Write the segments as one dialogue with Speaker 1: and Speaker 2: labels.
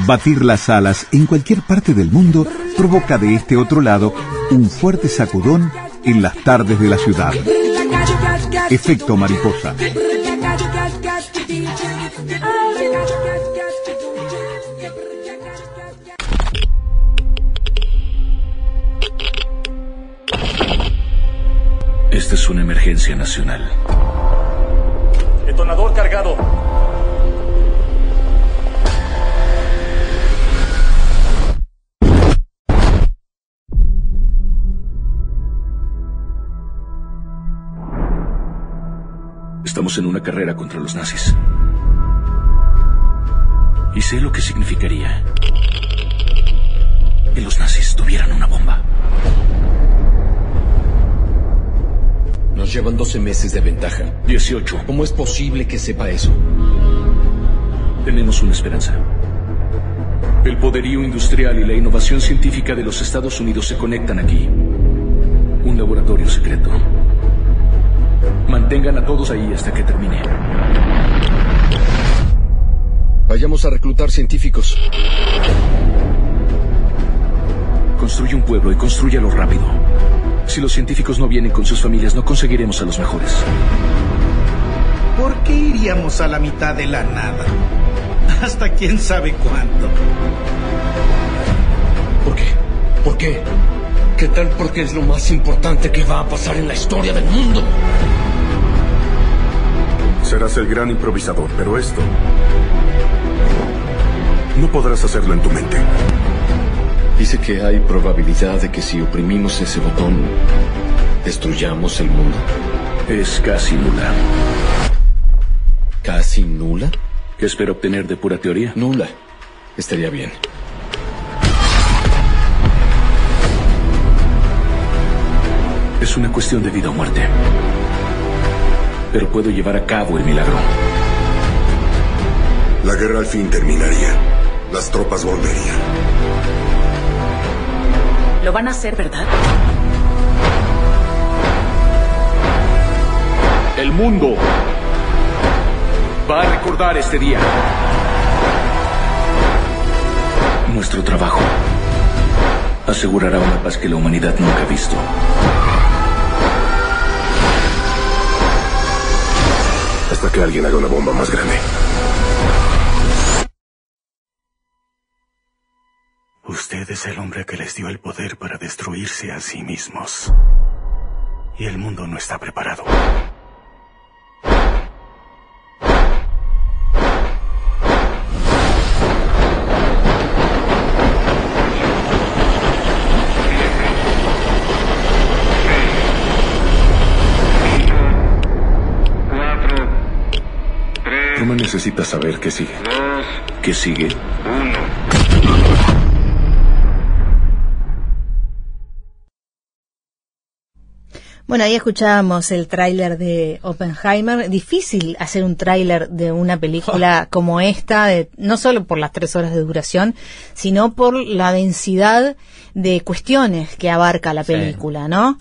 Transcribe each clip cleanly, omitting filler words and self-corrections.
Speaker 1: Batir las alas en cualquier parte del mundo provoca de este otro lado un fuerte sacudón en las tardes de la ciudad. Efecto mariposa.
Speaker 2: Esta es una emergencia nacional.
Speaker 3: Detonador cargado.
Speaker 2: Estamos en una carrera contra los nazis. Y sé lo que significaría que los nazis tuvieran una bomba.
Speaker 4: Nos llevan 12 meses de ventaja.
Speaker 2: 18.
Speaker 4: ¿Cómo es posible que sepa eso?
Speaker 2: Tenemos una esperanza. El poderío industrial y la innovación científica de los Estados Unidos se conectan aquí. Un laboratorio secreto. Mantengan a todos ahí hasta que termine.
Speaker 4: Vayamos a reclutar científicos.
Speaker 2: Construye un pueblo y constrúyalo rápido. Si los científicos no vienen con sus familias, no conseguiremos a los mejores.
Speaker 5: ¿Por qué iríamos a la mitad de la nada? Hasta quién sabe cuánto.
Speaker 4: ¿Por qué? ¿Por qué? ¿Qué tal porque es lo más importante que va a pasar en la historia del mundo?
Speaker 6: Serás el gran improvisador, pero esto no podrás hacerlo en tu mente.
Speaker 4: Dice que hay probabilidad de que si oprimimos ese botón, destruyamos el mundo.
Speaker 2: Es casi nula.
Speaker 4: ¿Casi nula?
Speaker 2: ¿Qué espero obtener de pura teoría?
Speaker 4: Nula. Estaría bien.
Speaker 2: Es una cuestión de vida o muerte. Pero puedo llevar a cabo el milagro.
Speaker 6: La guerra al fin terminaría. Las tropas volverían.
Speaker 7: Lo van a hacer, ¿verdad?
Speaker 2: El mundo va a recordar este día. Nuestro trabajo asegurará una paz que la humanidad nunca ha visto.
Speaker 6: Hasta que alguien haga una bomba más grande.
Speaker 8: Usted es el hombre que les dio el poder para destruirse a sí mismos. Y el mundo no está preparado.
Speaker 6: Roma necesita saber qué sigue.
Speaker 2: ¿Qué sigue?
Speaker 9: Bueno, ahí escuchábamos el tráiler de Oppenheimer. Difícil hacer un tráiler de una película como esta, no solo por las 3 horas de duración, sino por la densidad de cuestiones que abarca la película, ¿no?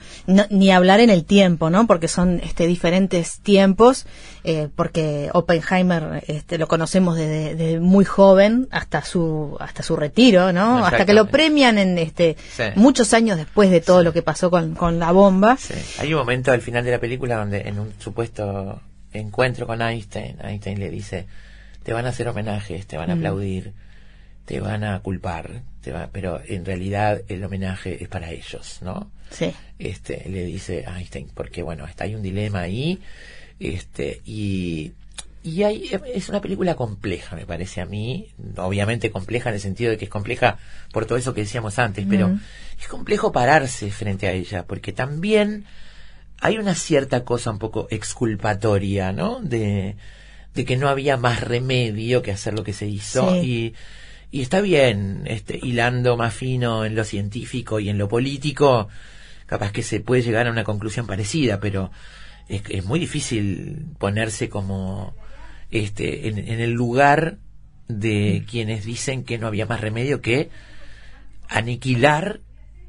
Speaker 9: Ni hablar en el tiempo, ¿no? Porque son diferentes tiempos, porque Oppenheimer lo conocemos desde muy joven hasta su retiro, ¿no? Hasta que lo premian en muchos años después de todo lo que pasó con la bomba.
Speaker 10: Sí. Hay un momento al final de la película donde en un supuesto encuentro con Einstein le dice: te van a hacer homenajes, te van a aplaudir, te van a culpar, pero en realidad el homenaje es para ellos, ¿no?
Speaker 9: Sí.
Speaker 10: Le dice a Einstein, porque bueno, hay un dilema ahí, y es una película compleja, me parece a mí, obviamente compleja en el sentido de que es compleja por todo eso que decíamos antes, pero es complejo pararse frente a ella, porque también hay una cierta cosa un poco exculpatoria, ¿no? De que no había más remedio que hacer lo que se hizo, y está bien, hilando más fino en lo científico y en lo político, capaz que se puede llegar a una conclusión parecida, pero es muy difícil ponerse como en el lugar de quienes dicen que no había más remedio que aniquilar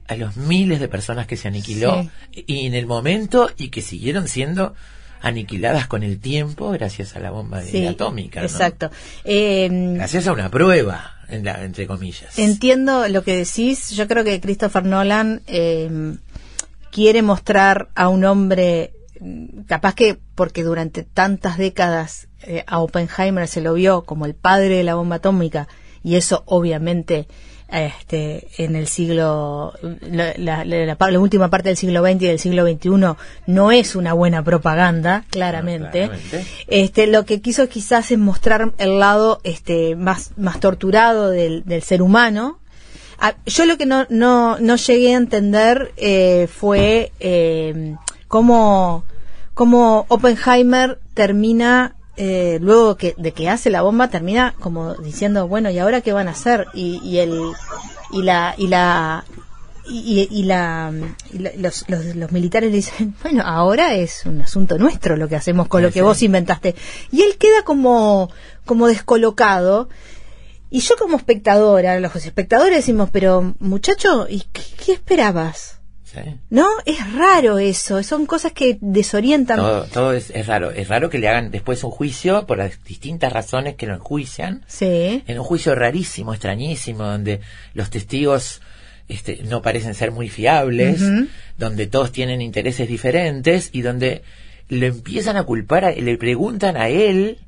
Speaker 10: a los miles de personas que se aniquiló y en el momento, y que siguieron siendo aniquiladas con el tiempo gracias a la bomba atómica, ¿no?
Speaker 9: Exacto.
Speaker 10: Gracias a una prueba, entre comillas.
Speaker 9: Entiendo lo que decís. Yo creo que Christopher Nolan quiere mostrar a un hombre, capaz que porque durante tantas décadas a Oppenheimer se lo vio como el padre de la bomba atómica, y eso obviamente en el siglo, la última parte del siglo XX y del siglo XXI no es una buena propaganda, claramente.
Speaker 10: No, claramente.
Speaker 9: Lo que quiso quizás es mostrar el lado más torturado del ser humano. Yo lo que no llegué a entender fue cómo Oppenheimer termina, luego de que hace la bomba, termina como diciendo, bueno, ¿y ahora qué van a hacer? Los militares le dicen, bueno, ahora es un asunto nuestro lo que hacemos con lo que vos inventaste. Y él queda como descolocado. Y yo como espectadora, los espectadores decimos, pero muchacho, ¿y qué esperabas?
Speaker 10: Sí.
Speaker 9: ¿No? Es raro eso, son cosas que desorientan.
Speaker 10: Todo es raro. Es raro que le hagan después un juicio por las distintas razones que lo enjuician.
Speaker 9: Sí.
Speaker 10: En un juicio rarísimo, extrañísimo, donde los testigos no parecen ser muy fiables, donde todos tienen intereses diferentes y donde lo empiezan a culpar, le preguntan a él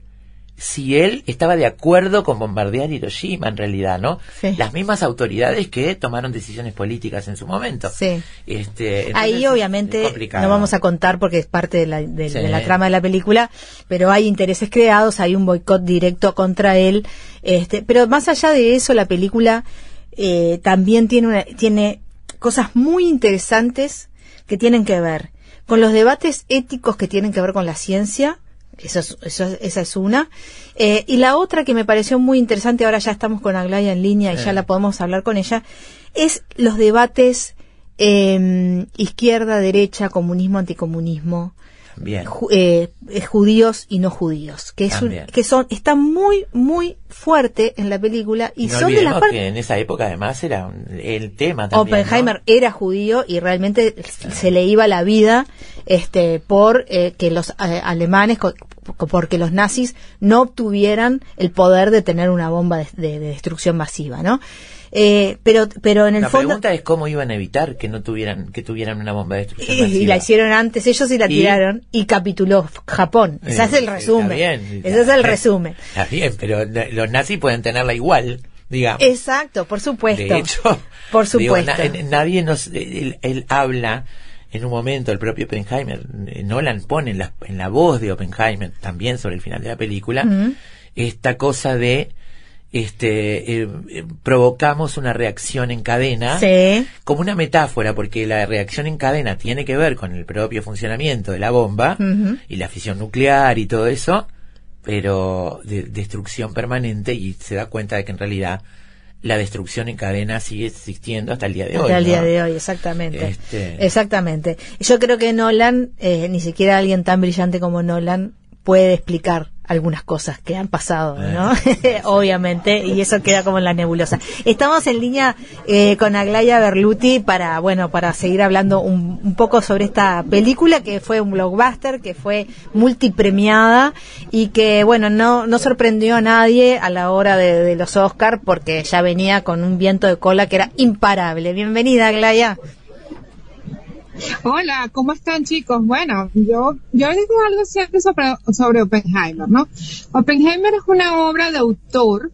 Speaker 10: si él estaba de acuerdo con bombardear Hiroshima, en realidad, ¿no? Sí. Las mismas autoridades que tomaron decisiones políticas en su momento.
Speaker 9: Sí. Ahí obviamente no vamos a contar porque es parte de la trama de la película, pero hay intereses creados, hay un boicot directo contra él. Pero más allá de eso, la película también tiene cosas muy interesantes que tienen que ver con los debates éticos que tienen que ver con la ciencia. Esa es una. Y la otra que me pareció muy interesante, ahora ya estamos con Aglaya en línea y ya la podemos hablar con ella, es los debates izquierda, derecha, comunismo, anticomunismo, judíos y no judíos, está muy, muy fuerte en la película y
Speaker 10: no
Speaker 9: son de las partes
Speaker 10: que en esa época además era el tema también.
Speaker 9: Oppenheimer, ¿no? Era judío y realmente se le iba la vida por que los alemanes, porque los nazis no obtuvieran el poder de tener una bomba de destrucción masiva, ¿no? Pero en el fondo
Speaker 10: la pregunta es cómo iban a evitar que tuvieran una bomba de destrucción masiva.
Speaker 9: Y la hicieron antes ellos y la tiraron y capituló Japón. Ese es el resumen. Ese es el resumen.
Speaker 10: Está bien, pero los nazis pueden tenerla igual, digamos.
Speaker 9: Exacto, por supuesto.
Speaker 10: De hecho,
Speaker 9: por supuesto.
Speaker 10: Nadie él habla en un momento, el propio Oppenheimer, Nolan pone en la voz de Oppenheimer también sobre el final de la película, esta cosa de provocamos una reacción en cadena, como una metáfora, porque la reacción en cadena tiene que ver con el propio funcionamiento de la bomba y la fisión nuclear y todo eso, pero de destrucción permanente, y se da cuenta de que en realidad la destrucción en cadena sigue existiendo hasta el día de hoy.
Speaker 9: Hasta el día de hoy, exactamente. Exactamente. Yo creo que Nolan, ni siquiera alguien tan brillante como Nolan, puede explicar algunas cosas que han pasado, ¿no? Obviamente, y eso queda como en la nebulosa. Estamos en línea con Aglaya Berluti para seguir hablando un poco sobre esta película que fue un blockbuster, que fue multipremiada y que, no sorprendió a nadie a la hora de los Oscar porque ya venía con un viento de cola que era imparable. Bienvenida, Aglaya.
Speaker 3: Hola, ¿cómo están, chicos? Bueno, yo digo algo cierto sobre Oppenheimer, ¿no? Oppenheimer es una obra de autor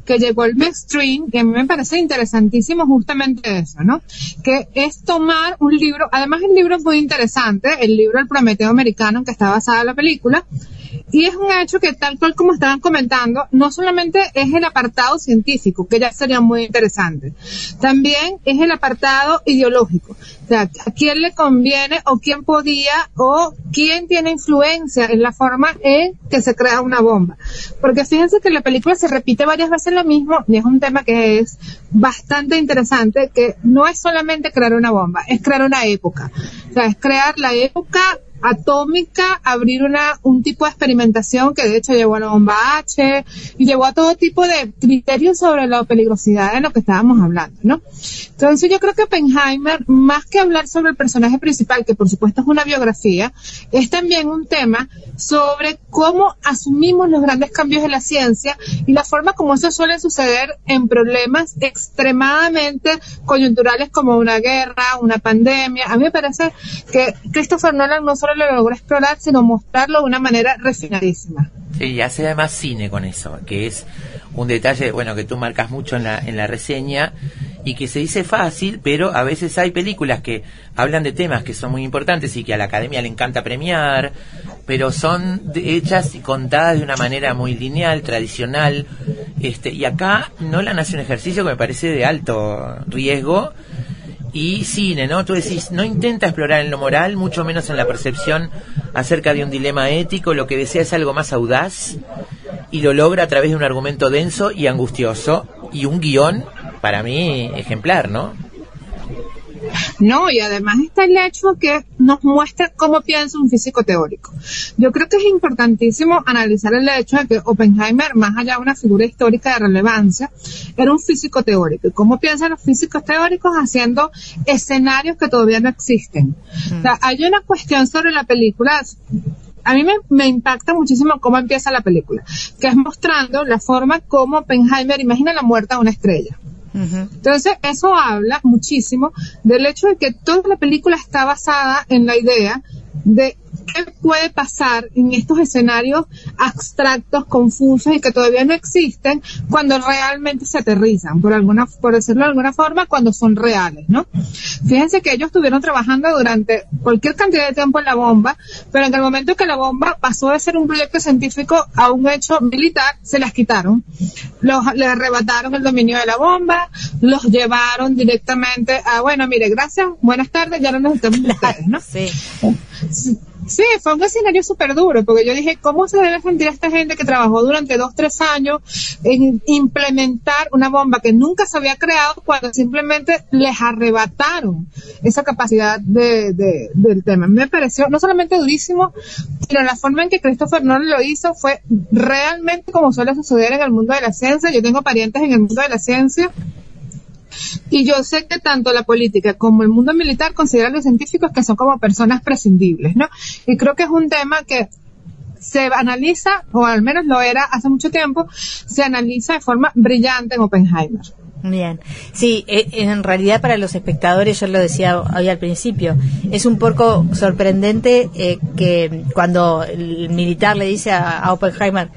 Speaker 3: que llegó al mainstream, que a mí me parece interesantísimo justamente eso, ¿no? Que es tomar un libro, además el libro es muy interesante, el libro El Prometeo Americano, en que está basada la película, y es un hecho que, tal cual como estaban comentando, no solamente es el apartado científico, que ya sería muy interesante, también es el apartado ideológico. O sea, ¿a quién le conviene o quién podía o quién tiene influencia en la forma en que se crea una bomba? Porque fíjense que la película se repite varias veces lo mismo y es un tema que es bastante interesante, que no es solamente crear una bomba, es crear una época. O sea, es crear la época atómica abrir un tipo de experimentación que de hecho llevó a la bomba H y llevó a todo tipo de criterios sobre la peligrosidad de lo que estábamos hablando, ¿no? Entonces yo creo que Oppenheimer, más que hablar sobre el personaje principal, que por supuesto es una biografía, es también un tema sobre cómo asumimos los grandes cambios de la ciencia y la forma como eso suele suceder en problemas extremadamente coyunturales como una guerra, una pandemia. A mí me parece que Christopher Nolan no solo lo logró explorar, sino mostrarlo de una manera refinadísima.
Speaker 10: Sí, y hace además cine con eso, que es un detalle, bueno, que tú marcas mucho en la reseña y que se dice fácil, pero a veces hay películas que hablan de temas que son muy importantes y que a la academia le encanta premiar, pero son hechas y contadas de una manera muy lineal, tradicional, y acá Nolan hace un ejercicio que me parece de alto riesgo. Y cine, ¿no? Tú decís, no intenta explorar en lo moral, mucho menos en la percepción acerca de un dilema ético, lo que desea es algo más audaz y lo logra a través de un argumento denso y angustioso y un guión, para mí, ejemplar, ¿no?
Speaker 3: No, y además está el hecho que nos muestra cómo piensa un físico teórico. Yo creo que es importantísimo analizar el hecho de que Oppenheimer, más allá de una figura histórica de relevancia, era un físico teórico. ¿Y cómo piensan los físicos teóricos? Haciendo escenarios que todavía no existen. O sea, hay una cuestión sobre la película. A mí me impacta muchísimo cómo empieza la película, que es mostrando la forma como Oppenheimer imagina la muerte de una estrella. Entonces eso habla muchísimo del hecho de que toda la película está basada en la idea de qué puede pasar en estos escenarios abstractos, confusos y que todavía no existen cuando realmente se aterrizan, por decirlo de alguna forma, cuando son reales, ¿no? Fíjense que ellos estuvieron trabajando durante cualquier cantidad de tiempo en la bomba, pero en el momento que la bomba pasó de ser un proyecto científico a un hecho militar, se las quitaron. Le arrebataron el dominio de la bomba, los llevaron directamente a, bueno, mire, gracias, buenas tardes, ya no necesitamos ustedes, ¿no? Sí, fue un escenario súper duro, porque yo dije, ¿cómo se debe sentir esta gente que trabajó durante 2-3 años en implementar una bomba que nunca se había creado cuando simplemente les arrebataron esa capacidad del tema? Me pareció no solamente durísimo, sino la forma en que Christopher Nolan lo hizo fue realmente como suele suceder en el mundo de la ciencia. Yo tengo parientes en el mundo de la ciencia y yo sé que tanto la política como el mundo militar consideran a los científicos que son como personas prescindibles, ¿no? Y creo que es un tema que se analiza, o al menos lo era hace mucho tiempo, se analiza de forma brillante en Oppenheimer.
Speaker 9: Bien, sí, en realidad para los espectadores, yo lo decía hoy al principio, es un poco sorprendente que cuando el militar le dice a Oppenheimer,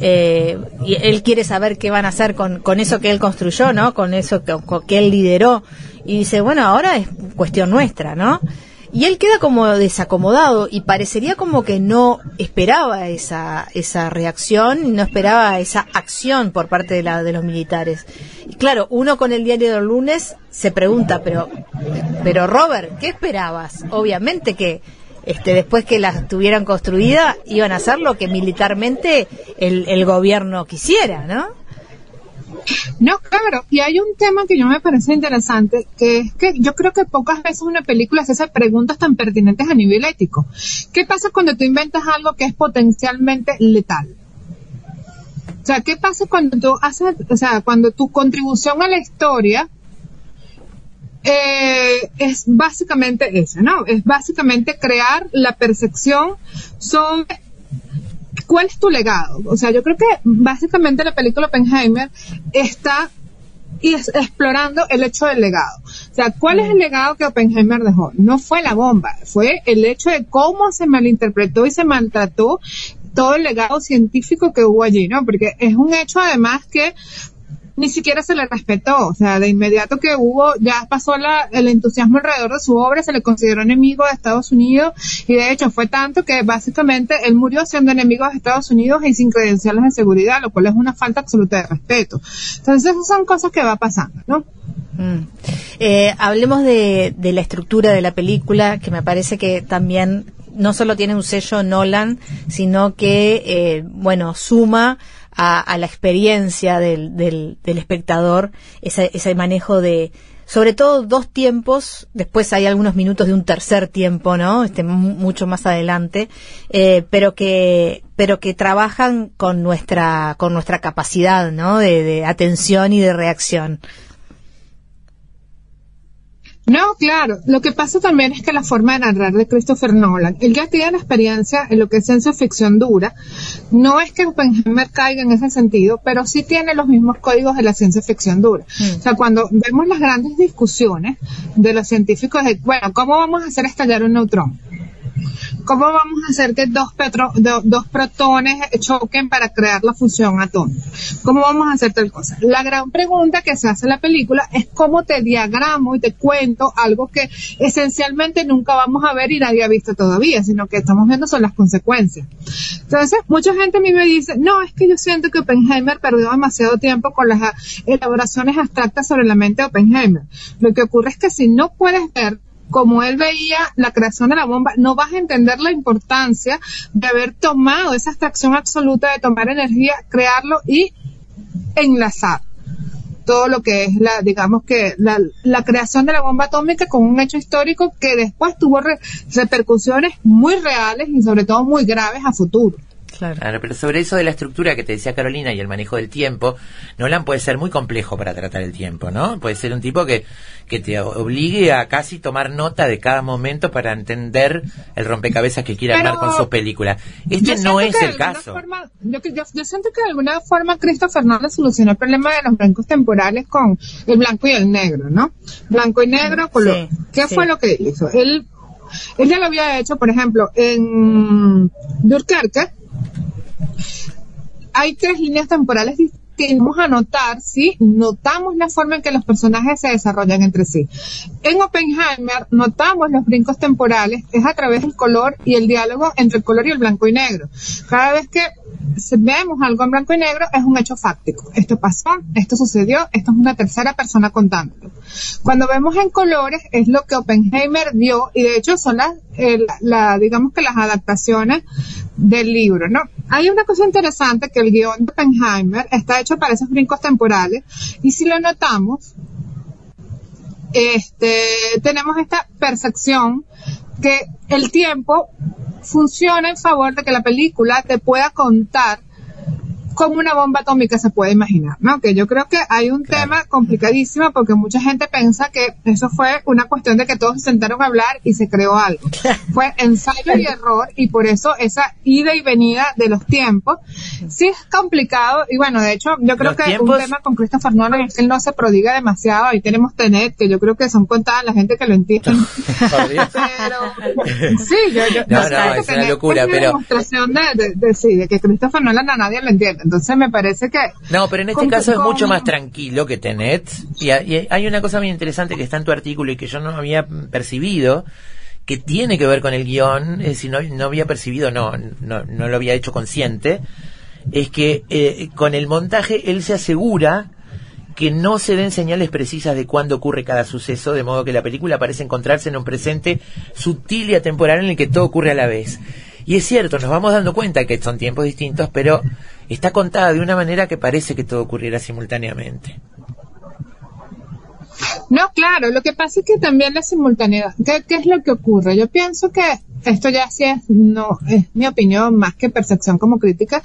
Speaker 9: y él quiere saber qué van a hacer con eso que él construyó, ¿no? Con eso que él lideró, y dice, bueno, ahora es cuestión nuestra, ¿no? Y él queda como desacomodado y parecería como que no esperaba esa reacción, no esperaba esa acción por parte de los militares. Y claro, uno con el diario del lunes se pregunta, pero Robert, ¿qué esperabas? Obviamente que después que la tuvieran construida iban a hacer lo que militarmente el gobierno quisiera, ¿no?
Speaker 3: No, claro, y hay un tema que yo me parece interesante, que es que yo creo que pocas veces una película se hace preguntas tan pertinentes a nivel ético. ¿Qué pasa cuando tú inventas algo que es potencialmente letal? O sea, ¿qué pasa cuando tú haces, cuando tu contribución a la historia es básicamente eso, ¿no? Es básicamente crear la percepción sobre ¿cuál es tu legado? O sea, yo creo que básicamente la película Oppenheimer está explorando el hecho del legado. O sea, ¿cuál es el legado que Oppenheimer dejó? No fue la bomba, fue el hecho de cómo se malinterpretó y se maltrató todo el legado científico que hubo allí, ¿no? Porque es un hecho además que ni siquiera se le respetó, o sea, de inmediato que ya pasó el entusiasmo alrededor de su obra, se le consideró enemigo de Estados Unidos, y de hecho fue tanto que básicamente él murió siendo enemigo de Estados Unidos y sin credenciales de seguridad, lo cual es una falta absoluta de respeto. Entonces esas son cosas que va pasando, ¿no?
Speaker 9: Hablemos de la estructura de la película, que me parece que también no solo tiene un sello Nolan, sino que, suma a la experiencia del espectador ese manejo de sobre todo 2 tiempos, después hay algunos minutos de un tercer tiempo, ¿no? Mucho más adelante, pero que trabajan con nuestra capacidad, ¿no? De atención y de reacción.
Speaker 3: No, claro. Lo que pasa también es que la forma de narrar de Christopher Nolan, él ya tiene experiencia en lo que es ciencia ficción dura. No es que Oppenheimer caiga en ese sentido, pero sí tiene los mismos códigos de la ciencia ficción dura. O sea, cuando vemos las grandes discusiones de los científicos de, bueno, ¿cómo vamos a hacer estallar un neutrón? ¿Cómo vamos a hacer que dos protones choquen para crear la fusión atómica? ¿Cómo vamos a hacer tal cosa? La gran pregunta que se hace en la película es cómo te diagramo y te cuento algo que esencialmente nunca vamos a ver y nadie ha visto todavía, sino que estamos viendo son las consecuencias. Entonces, mucha gente a mí me dice, no, es que yo siento que Oppenheimer perdió demasiado tiempo con las elaboraciones abstractas sobre la mente de Oppenheimer. Lo que ocurre es que si no puedes ver como él veía la creación de la bomba, no vas a entender la importancia de haber tomado esa abstracción absoluta de tomar energía, crearlo y enlazar todo lo que es la creación de la bomba atómica con un hecho histórico que después tuvo repercusiones muy reales y sobre todo muy graves a futuro.
Speaker 10: Claro, pero sobre eso de la estructura que te decía Carolina y el manejo del tiempo, Nolan puede ser muy complejo para tratar el tiempo, ¿no? Puede ser un tipo que te obligue a casi tomar nota de cada momento para entender el rompecabezas que quiere armar con sus películas. No es el caso.
Speaker 3: Yo siento que de alguna forma Christopher Nolan solucionó el problema de los blancos temporales con el blanco y el negro, ¿no? Blanco y negro, color. Sí, ¿Qué fue lo que hizo? Él ya lo había hecho, por ejemplo, en Dunkerque. Hay 3 líneas temporales distintas. Vamos a notar, ¿sí? Notamos la forma en que los personajes se desarrollan entre sí. En Oppenheimer notamos los brincos temporales, es a través del color y el diálogo entre el color y el blanco y negro. Cada vez que vemos algo en blanco y negro es un hecho fáctico. Esto pasó, esto sucedió, esto es una tercera persona contándolo. Cuando vemos en colores es lo que Oppenheimer vio y de hecho son digamos que las adaptaciones del libro, ¿no? Hay una cosa interesante que el guión de Oppenheimer está hecho para esos brincos temporales y si lo notamos, tenemos esta percepción que el tiempo funciona en favor de que la película te pueda contar cómo una bomba atómica se puede imaginar, ¿no? Que yo creo que hay un tema complicadísimo porque mucha gente piensa que eso fue una cuestión de que todos se sentaron a hablar y se creó algo. Fue ensayo y error y por eso esa ida y venida de los tiempos sí es complicado y bueno, de hecho yo creo que un tema con Christopher Nolan es que él no se prodiga demasiado. Ahí tenemos Tenet, que yo creo que son contadas la gente que lo entiende. Pero sí, yo
Speaker 10: es una locura, pero
Speaker 3: demostración de que Christopher Nolan a nadie lo entiende. Entonces me parece que...
Speaker 10: No, pero en este caso es mucho más tranquilo que Tenet. Y hay una cosa muy interesante que está en tu artículo y que yo no había percibido, que tiene que ver con el guión, es decir, no había percibido, no lo había hecho consciente, es que con el montaje él se asegura que no se den señales precisas de cuándo ocurre cada suceso, de modo que la película parece encontrarse en un presente sutil y atemporal en el que todo ocurre a la vez. Y es cierto, nos vamos dando cuenta que son tiempos distintos, pero está contada de una manera que parece que todo ocurriera simultáneamente.
Speaker 3: No, claro, lo que pasa es que también la simultaneidad, ¿qué es lo que ocurre? Yo pienso que esto ya sí es mi opinión más que percepción como crítica.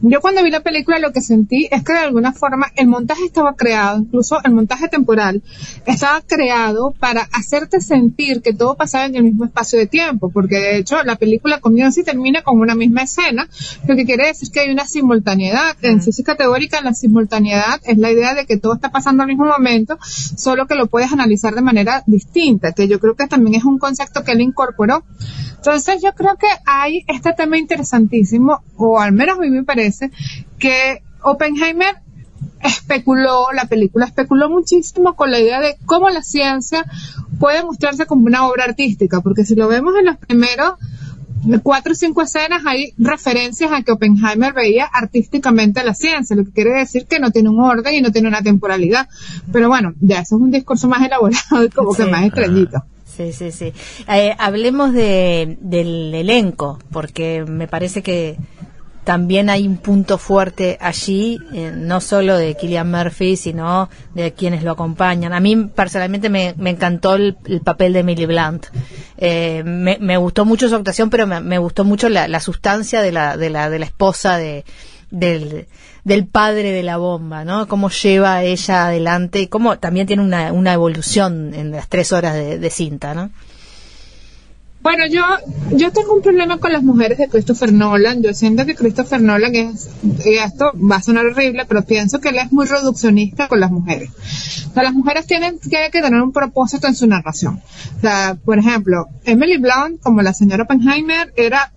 Speaker 3: Yo cuando vi la película lo que sentí es que de alguna forma el montaje estaba creado, incluso el montaje temporal, estaba creado para hacerte sentir que todo pasaba en el mismo espacio de tiempo, porque de hecho la película comienza y termina con una misma escena, lo que quiere decir que hay una simultaneidad. En física teórica la simultaneidad es la idea de que todo está pasando al mismo momento, solo que lo puedes analizar de manera distinta, que yo creo que también es un concepto que él incorporó. Entonces yo creo que hay este tema interesantísimo, o al menos a mí me parece, que Oppenheimer la película especuló muchísimo con la idea de cómo la ciencia puede mostrarse como una obra artística, porque si lo vemos en los primeros 4 o 5 escenas hay referencias a que Oppenheimer veía artísticamente la ciencia, lo que quiere decir que no tiene un orden y no tiene una temporalidad. Pero bueno, ya eso es un discurso más elaborado y como que más estrellito.
Speaker 9: Sí. Hablemos del elenco, porque me parece que también hay un punto fuerte allí, no solo de Cillian Murphy, sino de quienes lo acompañan. A mí personalmente me encantó el papel de Emily Blunt. Me gustó mucho su actuación, pero me gustó mucho la sustancia de la esposa del padre de la bomba, ¿no? Cómo lleva ella adelante y cómo también tiene una evolución en las 3 horas de cinta, ¿no?
Speaker 3: Bueno, yo tengo un problema con las mujeres de Christopher Nolan. Yo siento que Christopher Nolan y esto va a sonar horrible, pero pienso que él es muy reduccionista con las mujeres. O sea, las mujeres tienen que tener un propósito en su narración. O sea, por ejemplo, Emily Blunt, como la señora Oppenheimer, era,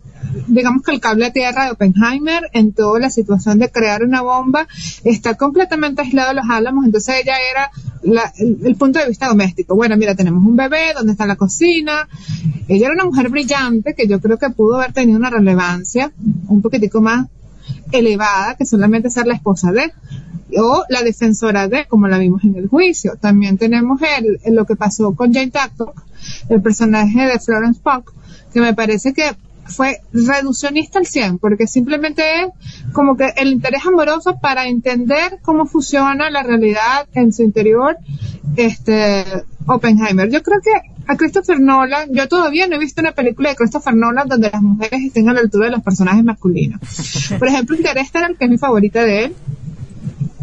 Speaker 3: digamos que el cable a tierra de Oppenheimer en toda la situación de crear una bomba. Está completamente aislado de los álamos, entonces ella era el punto de vista doméstico. Bueno, mira, tenemos un bebé, ¿dónde está la cocina? Ella era una mujer brillante que yo creo que pudo haber tenido una relevancia un poquitico más elevada que solamente ser la esposa de, o la defensora de, como la vimos en el juicio. También tenemos lo que pasó con Jane Tatlock, el personaje de Florence Pugh, que me parece que fue reduccionista al 100, porque simplemente es como que el interés amoroso para entender cómo funciona la realidad en su interior, Oppenheimer. Yo creo que a Christopher Nolan, yo todavía no he visto una película de Christopher Nolan donde las mujeres estén a la altura de los personajes masculinos. Por ejemplo, Interstellar, que es mi favorita de él,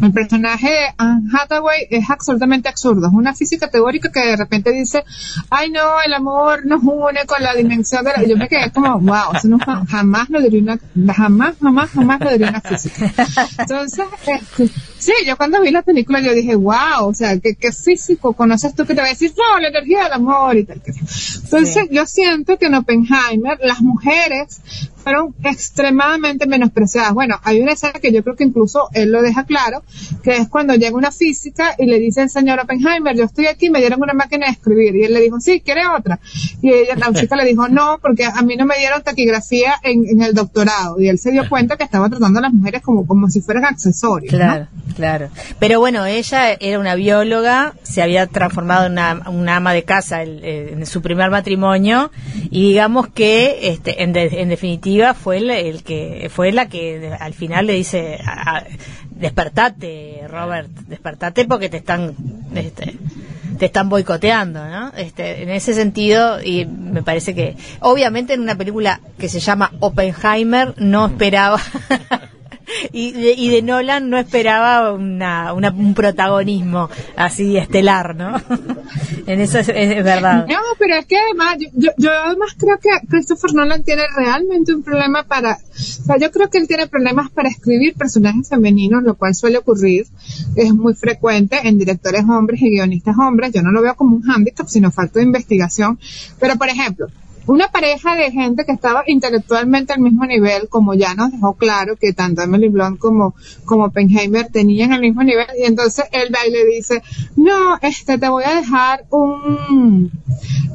Speaker 3: el personaje de Anne Hathaway es absolutamente absurdo. Es una física teórica que de repente dice, ay no, el amor nos une con la dimensión de la... Yo me quedé como, wow, eso no, jamás lo diría jamás lo diría una física. Entonces, sí, yo cuando vi la película yo dije, wow, o sea, ¿qué físico conoces tú que te va a decir, no, la energía del amor y tal? Entonces, sí, yo siento que en Oppenheimer las mujeres fueron extremadamente menospreciadas. Bueno, hay una escena que yo creo que incluso él lo deja claro, que es cuando llega una física y le dice al señor Oppenheimer, yo estoy aquí, me dieron una máquina de escribir, y él le dijo, sí, ¿quiere otra? Y la chica le dijo, no, porque a mí no me dieron taquigrafía en el doctorado, y él se dio cuenta que estaba tratando a las mujeres como si fueran accesorios,
Speaker 9: claro,
Speaker 3: ¿no?
Speaker 9: Claro. Pero bueno, ella era una bióloga, se había transformado en una ama de casa en su primer matrimonio, y digamos que en definitiva fue la que al final le dice, despertate, Robert, despertate porque te están boicoteando, ¿no? En ese sentido, y me parece que obviamente en una película que se llama Oppenheimer no esperaba y de Nolan no esperaba un protagonismo así estelar, ¿no? En eso es verdad.
Speaker 3: No, pero es que además yo además creo que Christopher Nolan tiene realmente un problema yo creo que él tiene problemas para escribir personajes femeninos, lo cual suele ocurrir, es muy frecuente en directores hombres y guionistas hombres. Yo no lo veo como un hándicap, sino falta de investigación. Pero por ejemplo, una pareja de gente que estaba intelectualmente al mismo nivel, como ya nos dejó claro que tanto Emily Blunt como Oppenheimer tenían el mismo nivel, y entonces él va y le dice, no, te voy a dejar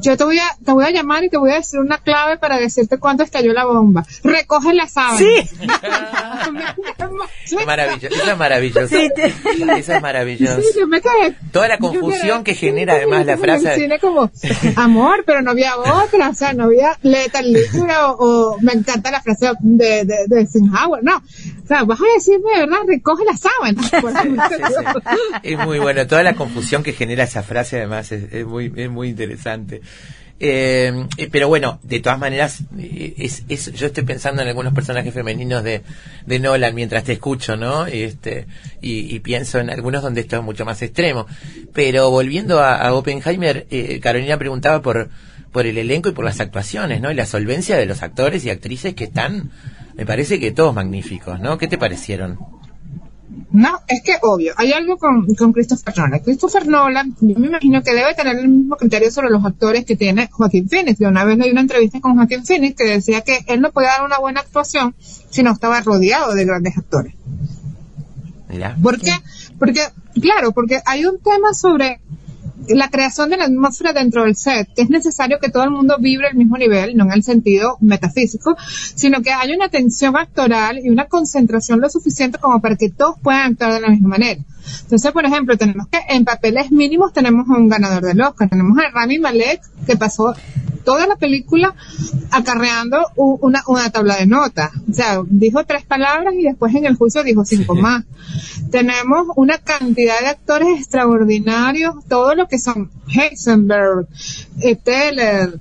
Speaker 3: yo te voy a llamar y te voy a decir una clave para decirte cuándo estalló la bomba. Recoge la sábana.
Speaker 9: Sí.
Speaker 10: Maravilloso, eso es maravilloso. Sí, eso es maravilloso.
Speaker 3: Sí, yo me quedé,
Speaker 10: toda la confusión que genera además la frase.
Speaker 3: Tiene como, amor, pero no había otra, o sea, no había Lethal Liquor o me encanta la frase de Eisenhower, no. O sea, vas a decirme de verdad, recoge la sábana.
Speaker 10: Sí. Es muy bueno, toda la confusión que genera esa frase además es muy interesante. Pero bueno, de todas maneras, yo estoy pensando en algunos personajes femeninos de Nolan mientras te escucho, ¿no? Y pienso en algunos donde esto es mucho más extremo. Pero volviendo a Oppenheimer, Carolina preguntaba por el elenco y por las actuaciones, ¿no? Y la solvencia de los actores y actrices que están, me parece que todos magníficos, ¿no? ¿Qué te parecieron?
Speaker 3: No, es que obvio, hay algo con Christopher Nolan. Christopher Nolan, yo me imagino que debe tener el mismo criterio sobre los actores que tiene Joaquin Phoenix. Yo una vez leí una entrevista con Joaquin Phoenix que decía que él no podía dar una buena actuación si no estaba rodeado de grandes actores.
Speaker 10: Mira.
Speaker 3: ¿Por qué? Porque hay un tema sobre la creación de la atmósfera dentro del set, que es necesario que todo el mundo vibre al mismo nivel, no en el sentido metafísico, sino que haya una tensión actoral y una concentración lo suficiente como para que todos puedan actuar de la misma manera. Entonces, por ejemplo, tenemos que en papeles mínimos tenemos a un ganador del Oscar, tenemos a Rami Malek, que pasó toda la película acarreando una tabla de notas. O sea, dijo 3 palabras y después en el juicio dijo 5 más. Tenemos una cantidad de actores extraordinarios, todo lo que son Heisenberg, Teller,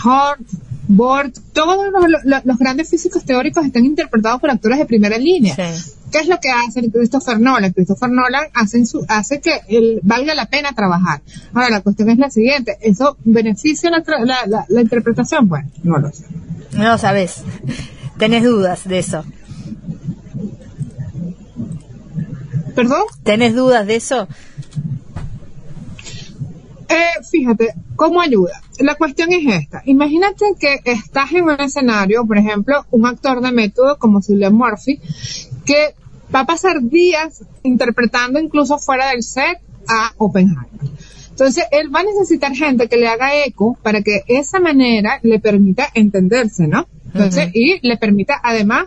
Speaker 3: Hort, Bort, todos los grandes físicos teóricos están interpretados por actores de primera línea. Sí. ¿Qué es lo que hace Christopher Nolan? Christopher Nolan hace que valga la pena trabajar. Ahora, la cuestión es la siguiente, ¿eso beneficia la interpretación? Bueno, no lo sé.
Speaker 9: No lo sabes. ¿Tenés dudas de eso?
Speaker 3: ¿Perdón?
Speaker 9: ¿Tenés dudas de eso?
Speaker 3: Fíjate, ¿cómo ayuda? La cuestión es esta. Imagínate que estás en un escenario, por ejemplo, un actor de método como Cillian Murphy, que va a pasar días interpretando incluso fuera del set a Oppenheimer. Entonces, él va a necesitar gente que le haga eco para que esa manera le permita entenderse, ¿no? Entonces, y le permita además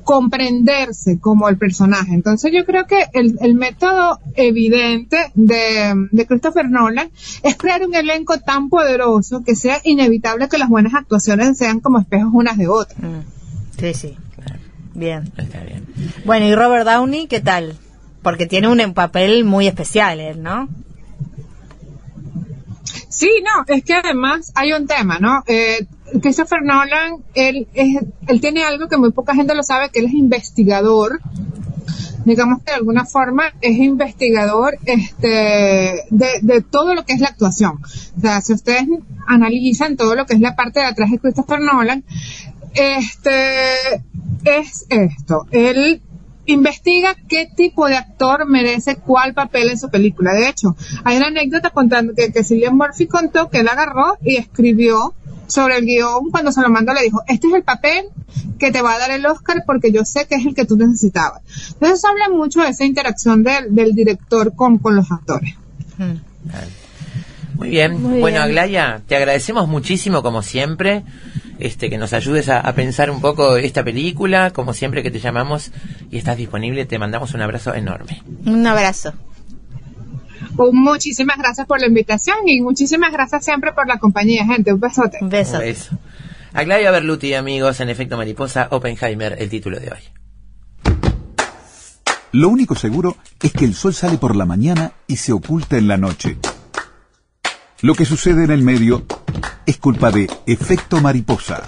Speaker 3: comprenderse como el personaje. Entonces yo creo que el método evidente de Christopher Nolan es crear un elenco tan poderoso que sea inevitable que las buenas actuaciones sean como espejos unas de otras.
Speaker 9: Sí, sí. Bien. Está bien. Bueno, y Robert Downey, ¿qué tal? Porque tiene un papel muy especial él, ¿no?
Speaker 3: Sí, no, es que además hay un tema, ¿no? Christopher Nolan, él tiene algo que muy poca gente lo sabe, que él es investigador. Digamos que de alguna forma es investigador de todo lo que es la actuación. O sea, si ustedes analizan todo lo que es la parte de atrás de Christopher Nolan, es esto. Él investiga qué tipo de actor merece cuál papel en su película. De hecho, hay una anécdota contando que Cillian Murphy contó que él agarró y escribió sobre el guión. Cuando se lo mandó le dijo, este es el papel que te va a dar el Oscar porque yo sé que es el que tú necesitabas. Entonces habla mucho de esa interacción del director con los actores.
Speaker 10: Muy bien. Bueno, Aglaya, te agradecemos muchísimo como siempre que nos ayudes a pensar un poco esta película, como siempre que te llamamos y estás disponible, te mandamos un abrazo enorme.
Speaker 9: Un abrazo.
Speaker 3: Muchísimas gracias por la invitación y muchísimas gracias siempre por la compañía, gente. Un besote.
Speaker 9: Un beso.
Speaker 10: Un beso. Aglaya Berluti, amigos, en Efecto Mariposa, Oppenheimer, el título de hoy.
Speaker 1: Lo único seguro es que el sol sale por la mañana y se oculta en la noche. Lo que sucede en el medio es culpa de Efecto Mariposa.